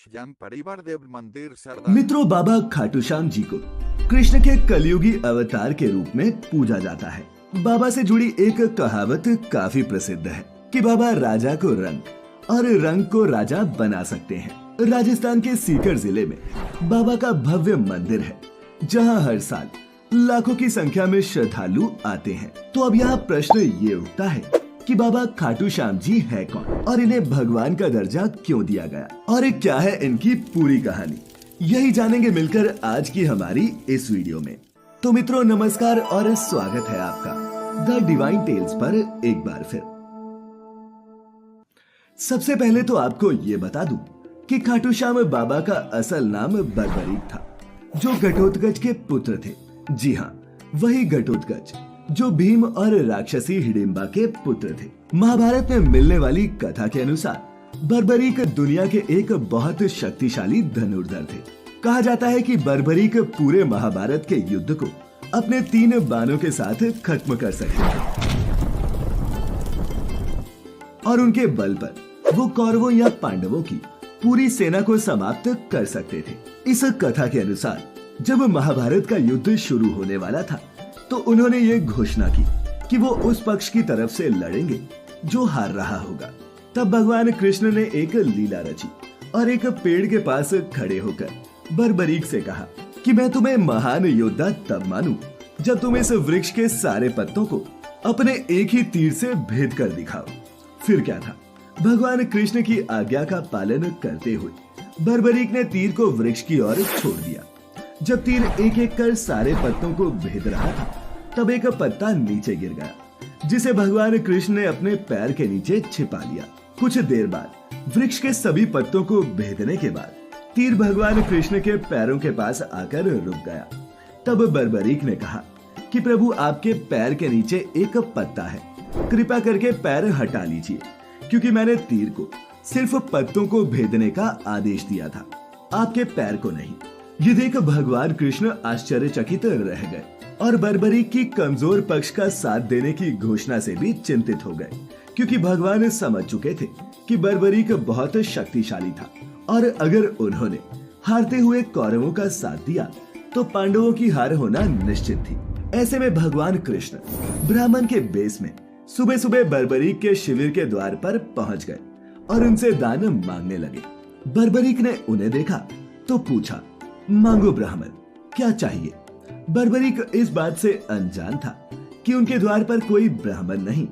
श्याम परिवार देव मंदिर सरदार। मित्रों, बाबा खाटू श्याम जी को कृष्ण के कलयुगी अवतार के रूप में पूजा जाता है। बाबा से जुड़ी एक कहावत काफी प्रसिद्ध है कि बाबा राजा को रंग और रंग को राजा बना सकते हैं। राजस्थान के सीकर जिले में बाबा का भव्य मंदिर है, जहां हर साल लाखों की संख्या में श्रद्धालु आते हैं। तो अब यहाँ प्रश्न ये उठता है कि बाबा खाटू श्याम जी है कौन और इन्हें भगवान का दर्जा क्यों दिया गया और क्या है इनकी पूरी कहानी, यही जानेंगे मिलकर आज की हमारी इस वीडियो में। तो मित्रों नमस्कार और स्वागत है आपका द डिवाइन टेल्स पर एक बार फिर। सबसे पहले तो आपको ये बता दूं कि खाटू श्याम बाबा का असल नाम बर्बरीक था, जो घटोत्कच के पुत्र थे। जी हाँ, वही घटोत्कच जो भीम और राक्षसी हिडिंबा के पुत्र थे। महाभारत में मिलने वाली कथा के अनुसार बर्बरीक दुनिया के एक बहुत शक्तिशाली धनुर्धर थे। कहा जाता है कि बर्बरीक पूरे महाभारत के युद्ध को अपने 3 बाणों के साथ खत्म कर सकते थे और उनके बल पर वो कौरवों या पांडवों की पूरी सेना को समाप्त कर सकते थे। इस कथा के अनुसार जब महाभारत का युद्ध शुरू होने वाला था तो उन्होंने ये घोषणा की कि वो उस पक्ष की तरफ से लड़ेंगे जो हार रहा होगा। तब भगवान कृष्ण ने एक लीला रची और एक पेड़ के पास खड़े होकर बर्बरीक से कहा कि मैं तुम्हें महान योद्धा तब मानूं जब तुम इस वृक्ष के सारे पत्तों को अपने एक ही तीर से भेद कर दिखाओ। फिर क्या था, भगवान कृष्ण की आज्ञा का पालन करते हुए बर्बरीक ने तीर को वृक्ष की ओर छोड़ दिया। जब तीर एक एक कर सारे पत्तों को भेद रहा था तब एक पत्ता नीचे गिर गया, जिसे भगवान कृष्ण ने अपने पैर के नीचे छिपा लिया। कुछ देर बाद वृक्ष के सभी पत्तों को भेदने के बाद तीर भगवान कृष्ण के पैरों के पास आकर रुक गया। तब बर्बरीक ने कहा कि प्रभु, आपके पैर के नीचे एक पत्ता है, कृपा करके पैर हटा लीजिए, क्योंकि मैंने तीर को सिर्फ पत्तों को भेदने का आदेश दिया था, आपके पैर को नहीं। ये देख भगवान कृष्ण आश्चर्यचकित रह गए और बर्बरीक की कमजोर पक्ष का साथ देने की घोषणा से भी चिंतित हो गए, क्योंकि भगवान समझ चुके थे कि बर्बरीक बहुत शक्तिशाली था और अगर उन्होंने हारते हुए कौरवों का साथ दिया तो पांडवों की हार होना निश्चित थी। ऐसे में भगवान कृष्ण ब्राह्मण के बेस में सुबह सुबह बर्बरीक के शिविर के द्वार पर पहुंच गए और उनसे दान मांगने लगे। बर्बरीक ने उन्हें देखा तो पूछा, मांगो ब्राह्मण, क्या चाहिए। बर्बरीक इस बात से अनजान था कि उनके द्वार पर कोई ब्राह्मण नहीं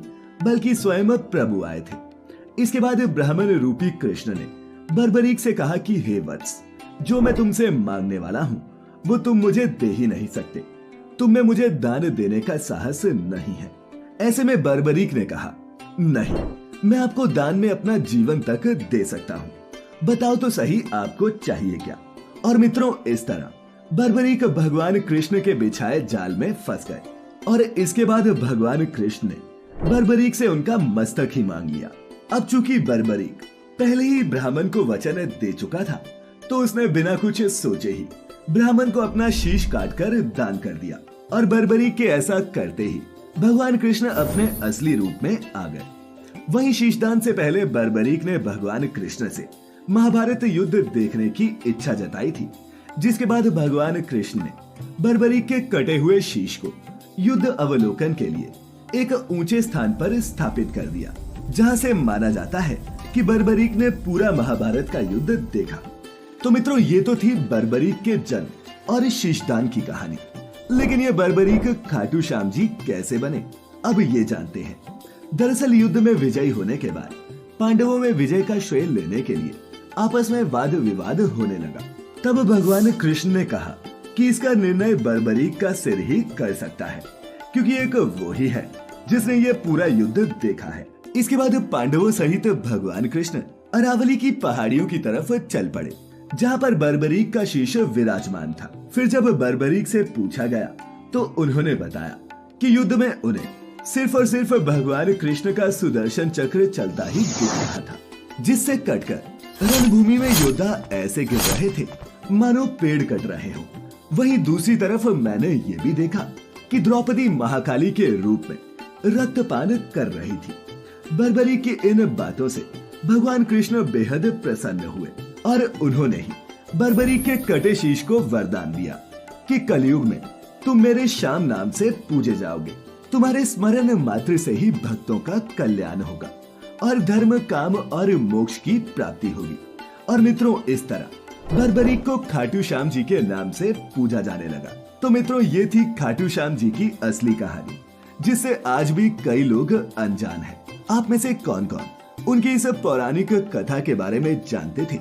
बल्कि स्वयं प्रभु आए थे। इसके बाद ब्राह्मण रूपी कृष्ण ने बर्बरीक से कहा कि हे वत्स, जो मैं तुमसे मांगने वाला हूँ वो तुम मुझे दे ही नहीं सकते, तुम में मुझे दान देने का साहस नहीं है। ऐसे में बर्बरीक ने कहा, नहीं, मैं आपको दान में अपना जीवन तक दे सकता हूँ, बताओ तो सही आपको चाहिए क्या। और मित्रों, इस तरह बर्बरीक भगवान कृष्ण के बिछाए जाल में फंस गए और इसके बाद भगवान कृष्ण ने बर्बरीक से उनका मस्तक ही मांग लिया। अब चूंकि बर्बरीक पहले ही ब्राह्मण को वचन दे चुका था तो उसने बिना कुछ सोचे ही ब्राह्मण को अपना शीश काटकर दान कर दिया और बर्बरीक के ऐसा करते ही भगवान कृष्ण अपने असली रूप में आ गए। वहीं शीशदान से पहले बर्बरीक ने भगवान कृष्ण से महाभारत युद्ध देखने की इच्छा जताई थी, जिसके बाद भगवान कृष्ण ने बर्बरीक के कटे हुए शीश को युद्ध अवलोकन के लिए एक ऊंचे स्थान पर स्थापित कर दिया, जहां से माना जाता है कि बर्बरीक ने पूरा महाभारत का युद्ध देखा। तो मित्रों, ये तो थी बर्बरीक के जन्म और शीशदान की कहानी, लेकिन ये बर्बरीक खाटू श्याम जी कैसे बने, अब ये जानते हैं। दरअसल युद्ध में विजयी होने के बाद पांडवों में विजय का श्रेय लेने के लिए आपस में वाद विवाद होने लगा। तब भगवान कृष्ण ने कहा कि इसका निर्णय बर्बरीक का सिर ही कर सकता है, क्योंकि एक वो ही है जिसने ये पूरा युद्ध देखा है। इसके बाद पांडवों सहित भगवान कृष्ण अरावली की पहाड़ियों की तरफ चल पड़े, जहाँ पर बर्बरीक का शीश विराजमान था। फिर जब बर्बरीक से पूछा गया तो उन्होंने बताया कि युद्ध में उन्हें सिर्फ और सिर्फ भगवान कृष्ण का सुदर्शन चक्र चलता ही दिख रहा था, जिससे कटकर रणभूमि में योद्धा ऐसे गिर रहे थे मानो पेड़ कट रहे हो। वहीं दूसरी तरफ मैंने ये भी देखा कि द्रौपदी महाकाली के रूप में रक्तपान कर रही थी। बर्बरीक की इन बातों से भगवान कृष्ण बेहद प्रसन्न हुए और उन्होंने ही बर्बरी के कटे शीश को वरदान दिया कि कलयुग में तुम मेरे श्याम नाम से पूजे जाओगे। तुम्हारे स्मरण मात्र से ही भक्तों का कल्याण होगा और धर्म, काम और मोक्ष की प्राप्ति होगी। और मित्रों, इस तरह बर्बरी को खाटू श्याम जी के नाम से पूजा जाने लगा। तो मित्रों, ये थी खाटू श्याम जी की असली कहानी, जिससे आज भी कई लोग अनजान हैं। आप में से कौन कौन उनकी इस पौराणिक कथा के बारे में जानते थे?